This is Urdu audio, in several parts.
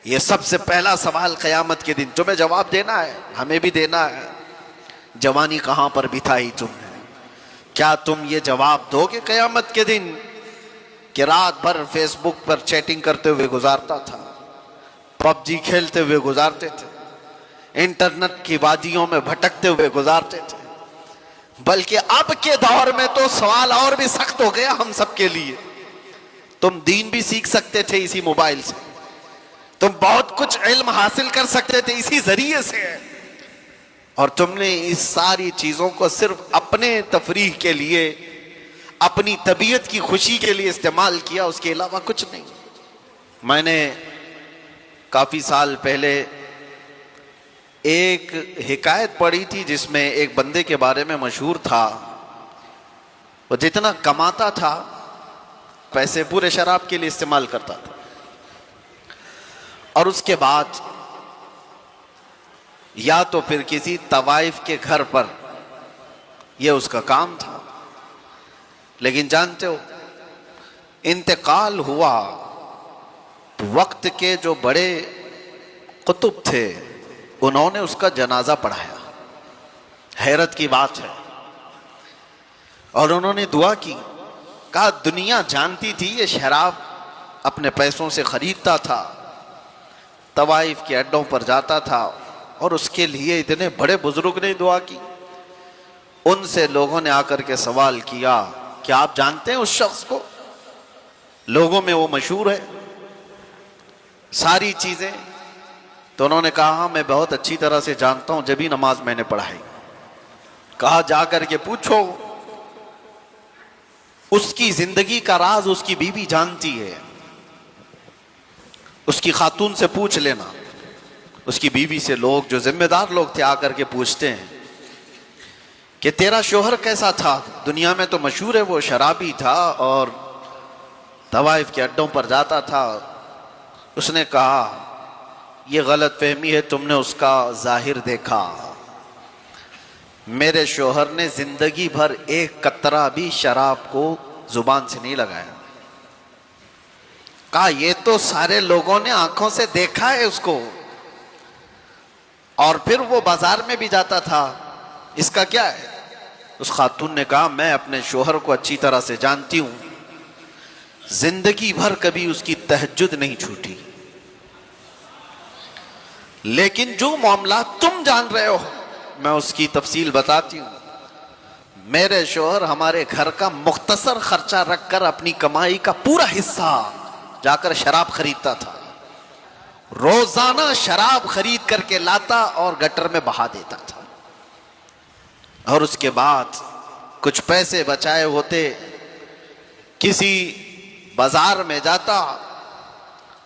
یہ سب سے پہلا سوال قیامت کے دن تمہیں جواب دینا ہے، ہمیں بھی دینا ہے۔ جوانی کہاں پر بتائی تم نے؟ کیا تم یہ جواب دو گے قیامت کے دن کہ رات بھر فیس بک پر چیٹنگ کرتے ہوئے گزارتا تھا، پب جی کھیلتے ہوئے گزارتے تھے، انٹرنیٹ کی وادیوں میں بھٹکتے ہوئے گزارتے تھے؟ بلکہ اب کے دور میں تو سوال اور بھی سخت ہو گیا ہم سب کے لیے۔ تم دین بھی سیکھ سکتے تھے اسی موبائل سے، تم بہت کچھ علم حاصل کر سکتے تھے اسی ذریعے سے، اور تم نے اس ساری چیزوں کو صرف اپنے تفریح کے لیے، اپنی طبیعت کی خوشی کے لیے استعمال کیا، اس کے علاوہ کچھ نہیں۔ میں نے کافی سال پہلے ایک حکایت پڑھی تھی جس میں ایک بندے کے بارے میں مشہور تھا، وہ جتنا کماتا تھا پیسے پورے شراب کے لیے استعمال کرتا تھا، اور اس کے بعد یا تو پھر کسی طوائف کے گھر پر، یہ اس کا کام تھا۔ لیکن جانتے ہو انتقال ہوا، وقت کے جو بڑے قطب تھے انہوں نے اس کا جنازہ پڑھایا، حیرت کی بات ہے، اور انہوں نے دعا کی، کہا دنیا جانتی تھی یہ شراب اپنے پیسوں سے خریدتا تھا، طوائف کے اڈوں پر جاتا تھا، اور اس کے لیے اتنے بڑے بزرگ نے دعا کی۔ ان سے لوگوں نے آ کر کے سوال کیا کہ آپ جانتے ہیں اس شخص کو؟ لوگوں میں وہ مشہور ہے ساری چیزیں؟ تو انہوں نے کہا ہاں میں بہت اچھی طرح سے جانتا ہوں، جبھی نماز میں نے پڑھائی۔ کہا جا کر کے پوچھو، اس کی زندگی کا راز اس کی بیوی جانتی ہے، اس کی خاتون سے پوچھ لینا۔ اس کی بیوی سے لوگ جو ذمہ دار لوگ تھے آ کر کے پوچھتے ہیں کہ تیرا شوہر کیسا تھا؟ دنیا میں تو مشہور ہے وہ شرابی تھا اور طوائف کے اڈوں پر جاتا تھا۔ اس نے کہا یہ غلط فہمی ہے، تم نے اس کا ظاہر دیکھا، میرے شوہر نے زندگی بھر ایک قطرہ بھی شراب کو زبان سے نہیں لگایا۔ کہا یہ تو سارے لوگوں نے آنکھوں سے دیکھا ہے اس کو، اور پھر وہ بازار میں بھی جاتا تھا، اس کا کیا ہے؟ اس خاتون نے کہا میں اپنے شوہر کو اچھی طرح سے جانتی ہوں، زندگی بھر کبھی اس کی تہجد نہیں چھوٹی، لیکن جو معاملات تم جان رہے ہو میں اس کی تفصیل بتاتی ہوں۔ میرے شوہر ہمارے گھر کا مختصر خرچہ رکھ کر اپنی کمائی کا پورا حصہ جا کر شراب خریدتا تھا، روزانہ شراب خرید کر کے لاتا اور گٹر میں بہا دیتا تھا، اور اس کے بعد کچھ پیسے بچائے ہوتے کسی بازار میں جاتا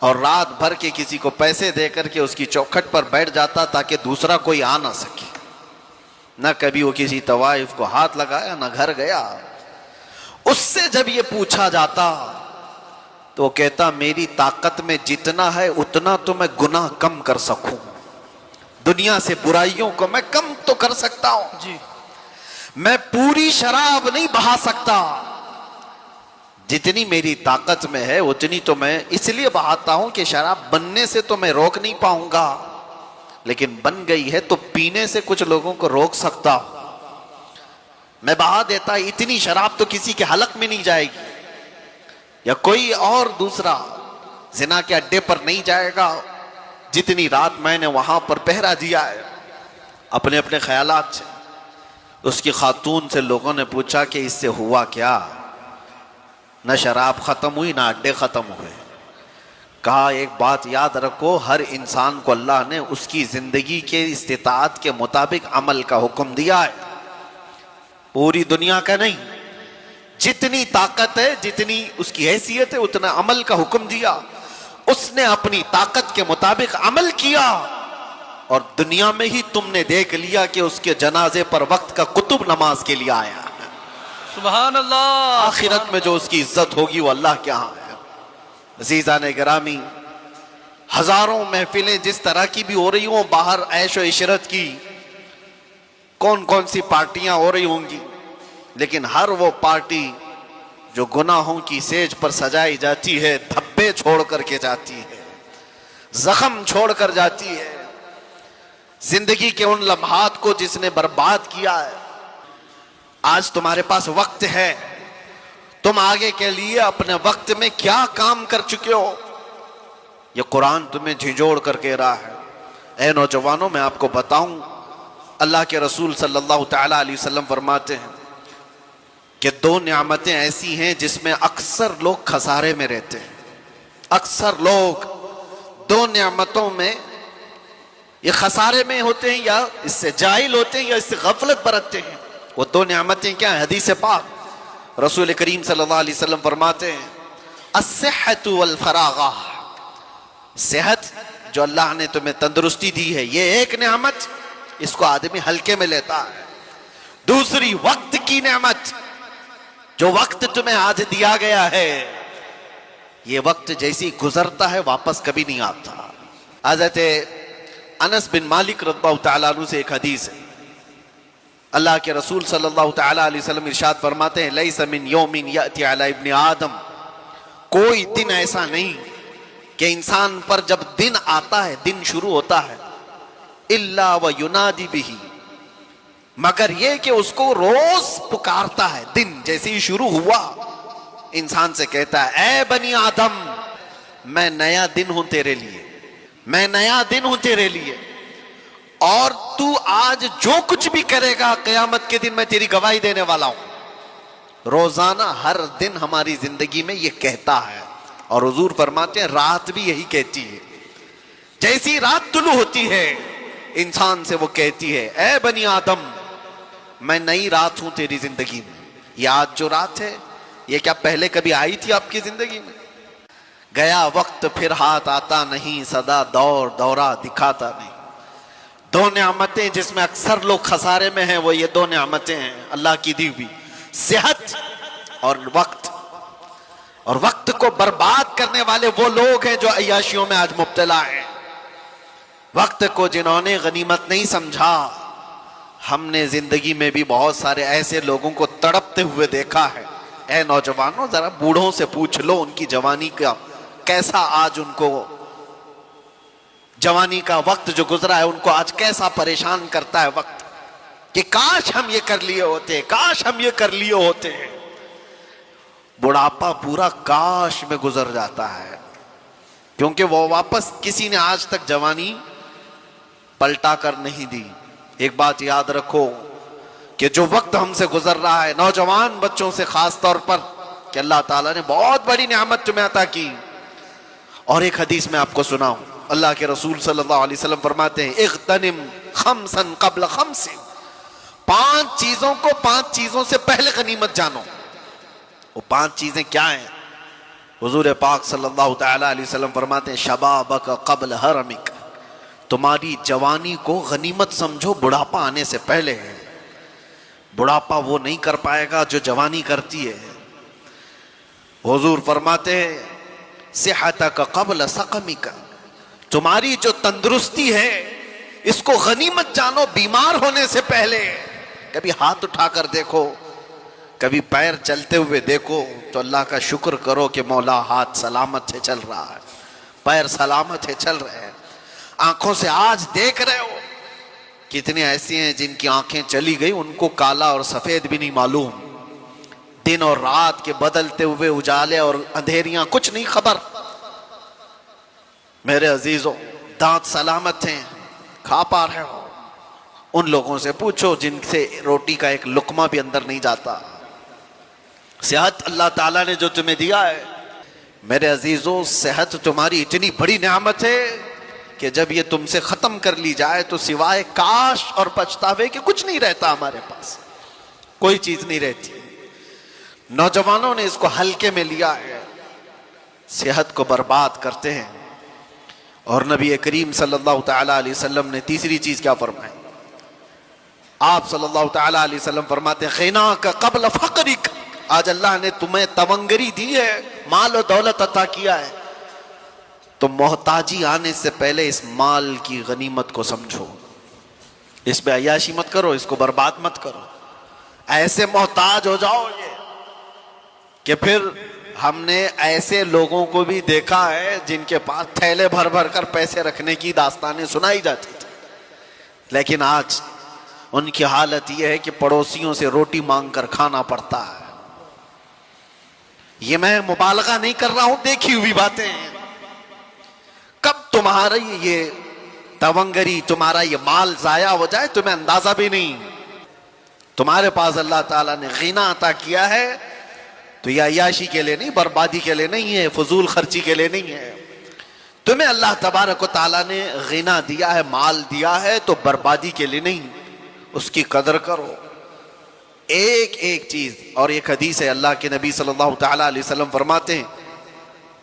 اور رات بھر کے کسی کو پیسے دے کر کے اس کی چوکھٹ پر بیٹھ جاتا تاکہ دوسرا کوئی آ نہ سکے۔ نہ کبھی وہ کسی طوائف کو ہاتھ لگایا، نہ گھر گیا۔ اس سے جب یہ پوچھا جاتا تو وہ کہتا میری طاقت میں جتنا ہے اتنا تو میں گناہ کم کر سکوں، دنیا سے برائیوں کو میں کم تو کر سکتا ہوں جی، میں پوری شراب نہیں بہا سکتا، جتنی میری طاقت میں ہے اتنی تو میں اس لیے بہاتا ہوں کہ شراب بننے سے تو میں روک نہیں پاؤں گا، لیکن بن گئی ہے تو پینے سے کچھ لوگوں کو روک سکتا ہوں، میں بہا دیتا، اتنی شراب تو کسی کے حلق میں نہیں جائے گی، یا کوئی اور دوسرا زنا کے اڈے پر نہیں جائے گا جتنی رات میں نے وہاں پر پہرا دیا ہے۔ اپنے اپنے خیالات سے اس کی خاتون سے لوگوں نے پوچھا کہ اس سے ہوا کیا؟ نہ شراب ختم ہوئی نہ اڈے ختم ہوئے۔ کہا ایک بات یاد رکھو، ہر انسان کو اللہ نے اس کی زندگی کے استطاعت کے مطابق عمل کا حکم دیا ہے، پوری دنیا کا نہیں، جتنی طاقت ہے جتنی اس کی حیثیت ہے اتنا عمل کا حکم دیا۔ اس نے اپنی طاقت کے مطابق عمل کیا، اور دنیا میں ہی تم نے دیکھ لیا کہ اس کے جنازے پر وقت کا قطب نماز کے لیے آیا ہے۔ سبحان اللہ۔ آخرت میں جو اس کی عزت ہوگی وہ اللہ کے ہاں ہے۔ عزیزان گرامی، ہزاروں محفلیں جس طرح کی بھی ہو رہی ہوں، باہر عیش و عشرت کی کون کون سی پارٹیاں ہو رہی ہوں گی، لیکن ہر وہ پارٹی جو گناہوں کی سیج پر سجائی جاتی ہے دھبے چھوڑ کر کے جاتی ہے، زخم چھوڑ کر جاتی ہے. زندگی کے ان لمحات کو جس نے برباد کیا ہے. آج تمہارے پاس وقت ہے, تم آگے کے لیے اپنے وقت میں کیا کام کر چکے ہو, یہ قرآن تمہیں جھنجھوڑ کر کہہ رہا ہے. اے نوجوانوں, میں آپ کو بتاؤں, اللہ کے رسول صلی اللہ تعالیٰ علیہ وسلم فرماتے ہیں کہ دو نعمتیں ایسی ہیں جس میں اکثر لوگ خسارے میں رہتے ہیں. اکثر لوگ دو نعمتوں میں یہ خسارے میں ہوتے ہیں, یا اس سے جاہل ہوتے ہیں, یا اس سے غفلت برتتے ہیں. وہ دو نعمتیں کیا ہیں؟ حدیث پاک رسول کریم صلی اللہ علیہ وسلم فرماتے ہیں الصحۃ والفراغہ, صحت جو اللہ نے تمہیں تندرستی دی ہے یہ ایک نعمت, اس کو آدمی ہلکے میں لیتا ہے. دوسری وقت کی نعمت, جو وقت تمہیں آج دیا گیا ہے, یہ وقت جیسی گزرتا ہے واپس کبھی نہیں آتا. حضرت انس بن مالک رضی اللہ تعالیٰ عنہ سے ایک حدیث ہے. اللہ کے رسول صلی اللہ تعالیٰ علیہ وسلم ارشاد فرماتے ہیں لیس من یوم یأتی علی ابن آدم, کوئی دن ایسا نہیں کہ انسان پر جب دن آتا ہے, دن شروع ہوتا ہے, الا وینادی بہ, مگر یہ کہ اس کو روز پکارتا ہے. دن جیسے ہی شروع ہوا انسان سے کہتا ہے اے بنی آدم, میں نیا دن ہوں تیرے لیے, میں نیا دن ہوں تیرے لیے, اور تو آج جو کچھ بھی کرے گا قیامت کے دن میں تیری گواہی دینے والا ہوں. روزانہ ہر دن ہماری زندگی میں یہ کہتا ہے, اور حضور فرماتے ہیں رات بھی یہی کہتی ہے. جیسی رات طلوع ہوتی ہے انسان سے وہ کہتی ہے اے بنی آدم, میں نئی رات ہوں تیری زندگی میں. یہ آج جو رات ہے یہ کیا پہلے کبھی آئی تھی آپ کی زندگی میں؟ گیا وقت پھر ہاتھ آتا نہیں, سدا دور دورہ دکھاتا نہیں. دو نعمتیں جس میں اکثر لوگ خسارے میں ہیں وہ یہ دو نعمتیں ہیں اللہ کی دی ہوئی, صحت اور وقت. اور وقت کو برباد کرنے والے وہ لوگ ہیں جو عیاشیوں میں آج مبتلا ہیں. وقت کو جنہوں نے غنیمت نہیں سمجھا. ہم نے زندگی میں بھی بہت سارے ایسے لوگوں کو تڑپتے ہوئے دیکھا ہے. اے نوجوانوں, ذرا بوڑھوں سے پوچھ لو ان کی جوانی کا کیسا آج ان کو, جوانی کا وقت جو گزرا ہے ان کو آج کیسا پریشان کرتا ہے وقت, کہ کاش ہم یہ کر لیے ہوتے, کاش ہم یہ کر لیے ہوتے. بڑھاپا پورا کاش میں گزر جاتا ہے, کیونکہ وہ واپس کسی نے آج تک جوانی پلٹا کر نہیں دی. ایک بات یاد رکھو کہ جو وقت ہم سے گزر رہا ہے, نوجوان بچوں سے خاص طور پر, کہ اللہ تعالیٰ نے بہت بڑی نعمت تمہیں عطا کی. اور ایک حدیث میں آپ کو سناؤں, اللہ کے رسول صلی اللہ علیہ وسلم فرماتے ہیں اغتنم خمسا قبل خمس, 5 چیزوں کو 5 چیزوں سے پہلے غنیمت جانو. وہ 5 چیزیں کیا ہیں؟ حضور پاک صلی اللہ تعالیٰ علیہ وسلم فرماتے ہیں شبابک قبل حرمک, تمہاری جوانی کو غنیمت سمجھو, بڑھاپا آنے سے پہلے ہے. بڑھاپا وہ نہیں کر پائے گا جو جوانی کرتی ہے. حضور فرماتے ہیں صحتک قبل سقمک, تمہاری جو تندرستی ہے اس کو غنیمت جانو بیمار ہونے سے پہلے. کبھی ہاتھ اٹھا کر دیکھو, کبھی پیر چلتے ہوئے دیکھو تو اللہ کا شکر کرو کہ مولا ہاتھ سلامت ہے چل رہا ہے, پیر سلامت ہے چل رہے ہیں. آنکھوں سے آج دیکھ رہے ہو, کتنے ایسے ہیں جن کی آنکھیں چلی گئی ان کو کالا اور سفید بھی نہیں معلوم, دن اور رات کے بدلتے ہوئے اجالے اور اندھیریاں کچھ نہیں خبر. میرے عزیزوں, دانت سلامت ہیں, کھا پا رہے ہو. ان لوگوں سے پوچھو جن سے روٹی کا ایک لقمہ بھی اندر نہیں جاتا. صحت اللہ تعالیٰ نے جو تمہیں دیا ہے, میرے عزیزوں صحت تمہاری اتنی بڑی نعمت ہے کہ جب یہ تم سے ختم کر لی جائے تو سوائے کاش اور پچھتاوے کہ کچھ نہیں رہتا. ہمارے پاس کوئی چیز نہیں رہتی. نوجوانوں نے اس کو ہلکے میں لیا ہے, صحت کو برباد کرتے ہیں. اور نبی کریم صلی اللہ تعالیٰ علیہ وسلم نے تیسری چیز کیا فرمائی؟ آپ صلی اللہ تعالیٰ علیہ وسلم فرماتے ہیں غناک قبل فقرک, آج اللہ نے تمہیں تونگری دی ہے, مال و دولت عطا کیا ہے, تو محتاجی آنے سے پہلے اس مال کی غنیمت کو سمجھو. اس پہ عیاشی مت کرو, اس کو برباد مت کرو. ایسے محتاج ہو جاؤ یہ کہ پھر ہم نے ایسے لوگوں کو بھی دیکھا ہے جن کے پاس تھیلے بھر بھر کر پیسے رکھنے کی داستانیں سنائی جاتی تھی، لیکن آج ان کی حالت یہ ہے کہ پڑوسیوں سے روٹی مانگ کر کھانا پڑتا ہے۔ یہ میں مبالغہ نہیں کر رہا ہوں، دیکھی ہوئی باتیں ہیں۔ کب تمہارا یہ تونگری، تمہارا یہ مال ضائع ہو جائے تمہیں اندازہ بھی نہیں۔ تمہارے پاس اللہ تعالیٰ نے غنا عطا کیا ہے تو یہ عیاشی کے لیے نہیں، بربادی کے لیے نہیں ہے، فضول خرچی کے لیے نہیں ہے۔ تمہیں اللہ تبارک و تعالیٰ نے غنا دیا ہے، مال دیا ہے تو بربادی کے لیے نہیں، اس کی قدر کرو۔ ایک ایک چیز، اور ایک حدیث ہے اللہ کے نبی صلی اللہ تعالیٰ علیہ وسلم فرماتے ہیں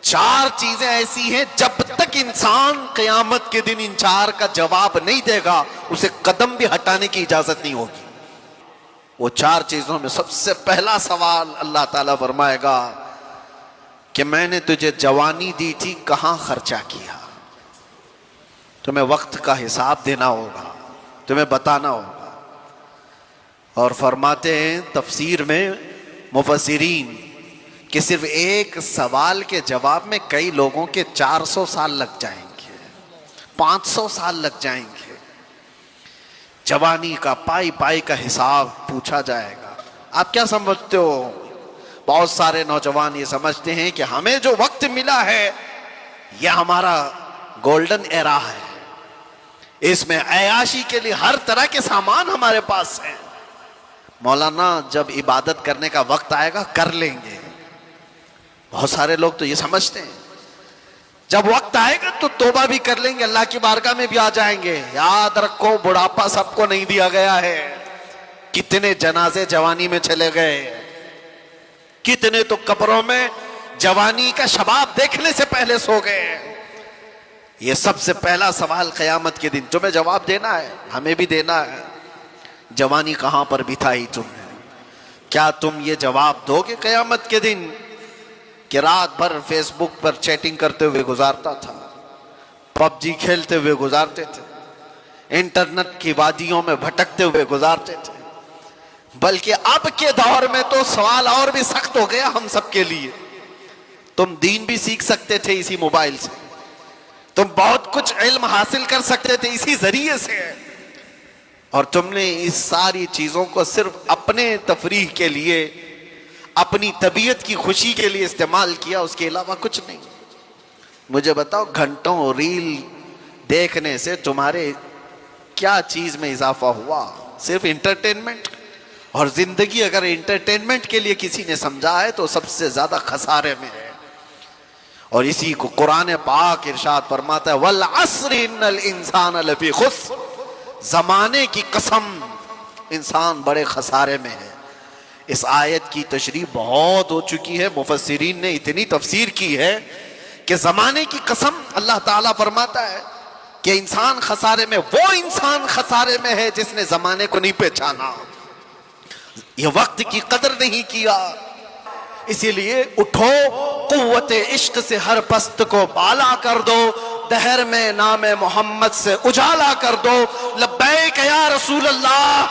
4 چیزیں ایسی ہیں جب تک انسان قیامت کے دن ان 4 کا جواب نہیں دے گا اسے قدم بھی ہٹانے کی اجازت نہیں ہوگی۔ وہ 4 چیزوں میں سب سے پہلا سوال اللہ تعالیٰ فرمائے گا کہ میں نے تجھے جوانی دی تھی کہاں خرچہ کیا؟ تمہیں وقت کا حساب دینا ہوگا، تمہیں بتانا ہوگا۔ اور فرماتے ہیں تفسیر میں مفسرین کہ صرف ایک سوال کے جواب میں کئی لوگوں کے 400 سال لگ جائیں گے، 500 سال لگ جائیں گے۔ جوانی کا پائی پائی کا حساب پوچھا جائے گا۔ آپ کیا سمجھتے ہو؟ بہت سارے نوجوان یہ سمجھتے ہیں کہ ہمیں جو وقت ملا ہے یہ ہمارا گولڈن ایرا ہے، اس میں عیاشی کے لیے ہر طرح کے سامان ہمارے پاس ہیں۔ مولانا جب عبادت کرنے کا وقت آئے گا کر لیں گے۔ بہت سارے لوگ تو یہ سمجھتے ہیں جب وقت آئے گا تو توبہ بھی کر لیں گے، اللہ کی بارگاہ میں بھی آ جائیں گے۔ یاد رکھو بڑھاپا سب کو نہیں دیا گیا ہے۔ کتنے جنازے جوانی میں چلے گئے، کتنے تو قبروں میں جوانی کا شباب دیکھنے سے پہلے سو گئے۔ یہ سب سے پہلا سوال قیامت کے دن تمہیں جواب دینا ہے، ہمیں بھی دینا ہے۔ جوانی کہاں پر بتائی تم نے؟ کیا تم یہ جواب دو گے قیامت کے دن کہ رات بھر فیس بک پر چیٹنگ کرتے ہوئے گزارتا تھا، پب جی کھیلتے ہوئے گزارتے تھے، انٹرنیٹ کی وادیوں میں بھٹکتے ہوئے گزارتے تھے؟ بلکہ اب کے دور میں تو سوال اور بھی سخت ہو گیا ہم سب کے لیے۔ تم دین بھی سیکھ سکتے تھے اسی موبائل سے، تم بہت کچھ علم حاصل کر سکتے تھے اسی ذریعے سے، اور تم نے اس ساری چیزوں کو صرف اپنے تفریح کے لیے، اپنی طبیعت کی خوشی کے لیے استعمال کیا، اس کے علاوہ کچھ نہیں۔ مجھے بتاؤ گھنٹوں ریل دیکھنے سے تمہارے کیا چیز میں اضافہ ہوا؟ صرف انٹرٹینمنٹ۔ اور زندگی اگر انٹرٹینمنٹ کے لیے کسی نے سمجھا ہے تو سب سے زیادہ خسارے میں ہے۔ اور اسی کو قرآن پاک ارشاد فرماتا ہے والعصر ان الانسان لفی خسر، زمانے کی قسم انسان بڑے خسارے میں ہے۔ اس آیت کی تشریح بہت ہو چکی ہے، مفسرین نے اتنی تفسیر کی ہے کہ زمانے کی قسم اللہ تعالیٰ فرماتا ہے کہ انسان خسارے میں، وہ انسان خسارے میں ہے جس نے زمانے کو نہیں پہچانا، یہ وقت کی قدر نہیں کیا۔ اسی لیے اٹھو، قوت عشق سے ہر پست کو بالا کر دو، دہر میں نام محمد سے اجالا کر دو۔ لبیک یا رسول اللہ،